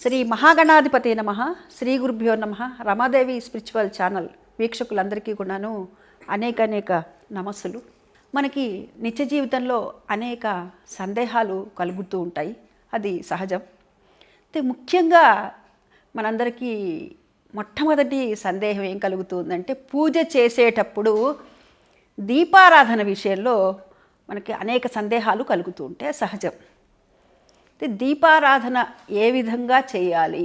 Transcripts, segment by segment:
శ్రీ మహాగణాధిపతి నమః. శ్రీ గురుభ్యో నమః. రమాదేవి స్పిరిచువల్ ఛానల్ వీక్షకులందరికీ కూడాను అనేక నమస్సులు. మనకి నిత్య జీవితంలో అనేక సందేహాలు కలుగుతూ ఉంటాయి, అది సహజం. అయితే ముఖ్యంగా మనందరికీ మొట్టమొదటి సందేహం ఏం కలుగుతుందంటే, పూజ చేసేటప్పుడు దీపారాధన విషయంలో మనకి అనేక సందేహాలు కలుగుతూ ఉంటాయి, సహజం. దీపారాధన ఏ విధంగా చేయాలి,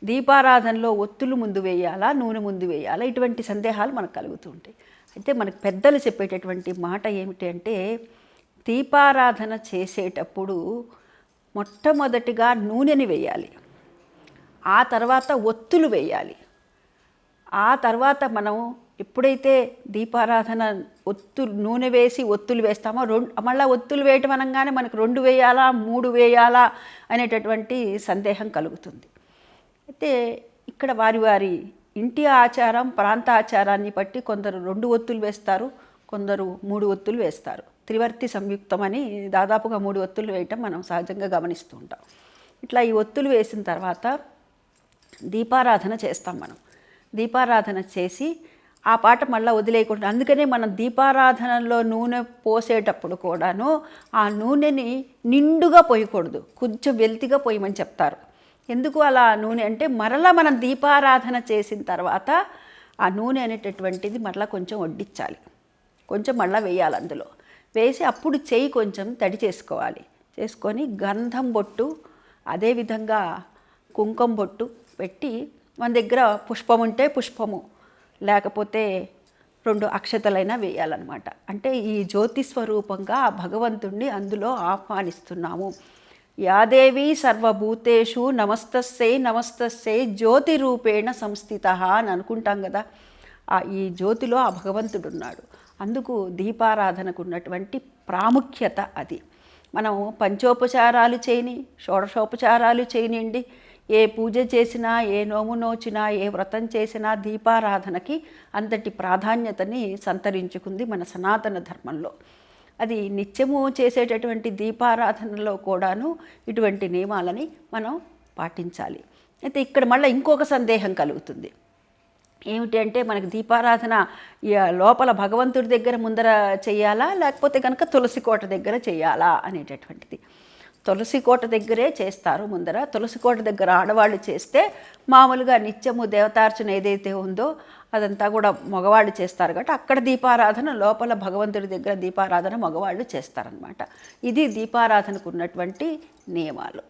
దీపారాధనలో ఒత్తులు ముందు వేయాలా, నూనె ముందు వేయాలా, ఇటువంటి సందేహాలు మనకు కలుగుతూ ఉంటాయి. అయితే మనకు పెద్దలు చెప్పేటటువంటి మాట ఏమిటి అంటే, దీపారాధన చేసేటప్పుడు మొట్టమొదటిగా నూనెని వేయాలి, ఆ తర్వాత ఒత్తులు వేయాలి. ఆ తర్వాత మనం ఎప్పుడైతే దీపారాధన నూనె వేసి ఒత్తులు వేస్తామో, మళ్ళీ ఒత్తులు వేయటం అనగానే మనకు 2 వేయాలా 3 వేయాలా అనేటటువంటి సందేహం కలుగుతుంది. అయితే ఇక్కడ వారి ఇంటి ఆచారం, ప్రాంత ఆచారాన్ని బట్టి కొందరు 2 ఒత్తులు వేస్తారు, కొందరు 3 ఒత్తులు వేస్తారు. త్రివర్తి సంయుక్తం అని దాదాపుగా 3 ఒత్తులు వేయటం మనం సహజంగా గమనిస్తూ ఉంటాం. ఇట్లా ఈ ఒత్తులు వేసిన తర్వాత దీపారాధన చేస్తాం. మనం దీపారాధన చేసి ఆ పాట మళ్ళీ వదిలేయకూడదు. అందుకనే మనం దీపారాధనలో నూనె పోసేటప్పుడు కూడాను ఆ నూనెని నిండుగా పోయకూడదు, కొంచెం వెల్తిగా పోయమని చెప్తారు. ఎందుకు అలా నూనె అంటే, మరలా మనం దీపారాధన చేసిన తర్వాత ఆ నూనె అనేటటువంటిది మరలా కొంచెం వడ్డించాలి, కొంచెం మళ్ళీ వేయాలి. అందులో వేసి అప్పుడు చెయ్యి కొంచెం తడి చేసుకోవాలి. చేసుకొని గంధం బొట్టు, అదేవిధంగా కుంకుమ బొట్టు పెట్టి, మన దగ్గర పుష్పం ఉంటే పుష్పము, లేకపోతే 2 అక్షతలైనా వేయాలన్నమాట. అంటే ఈ జ్యోతి స్వరూపంగా ఆ భగవంతుణ్ణి అందులో ఆహ్వానిస్తున్నాము. యాదేవి సర్వభూతేషు నమస్తస్సై నమస్తస్సై జ్యోతి రూపేణ సంస్థిత అని అనుకుంటాం కదా. ఈ జ్యోతిలో ఆ భగవంతుడు ఉన్నాడు. అందుకు దీపారాధనకు ఉన్నటువంటి ప్రాముఖ్యత అది. మనం పంచోపచారాలు చేయని, షోడశోపచారాలు చేయనివ్వండి, ఏ పూజ చేసినా, ఏ నోము నోచినా, ఏ వ్రతం చేసినా దీపారాధనకి అంతటి ప్రాధాన్యతని సంతరించుకుంది మన సనాతన ధర్మంలో. అది నిత్యము చేసేటటువంటి దీపారాధనలో కూడాను ఇటువంటి నియమాలని మనం పాటించాలి. అయితే ఇక్కడ మళ్ళీ ఇంకొక సందేహం కలుగుతుంది. ఏమిటి అంటే, మనకి దీపారాధన లోపల భగవంతుడి దగ్గర ముందర చేయాలా, లేకపోతే కనుక తులసి కోట దగ్గర చేయాలా అనేటటువంటిది. తులసి కోట దగ్గరే చేస్తారు ముందర. తులసి కోట దగ్గర ఆడవాళ్ళు చేస్తే, మామూలుగా నిత్యము దేవతార్చన ఏదైతే ఉందో అదంతా కూడా మగవాళ్ళు చేస్తారు కాబట్టి అక్కడ దీపారాధన, లోపల భగవంతుడి దగ్గర దీపారాధన మగవాళ్ళు చేస్తారనమాట. ఇది దీపారాధనకు ఉన్నటువంటి నియమాలు.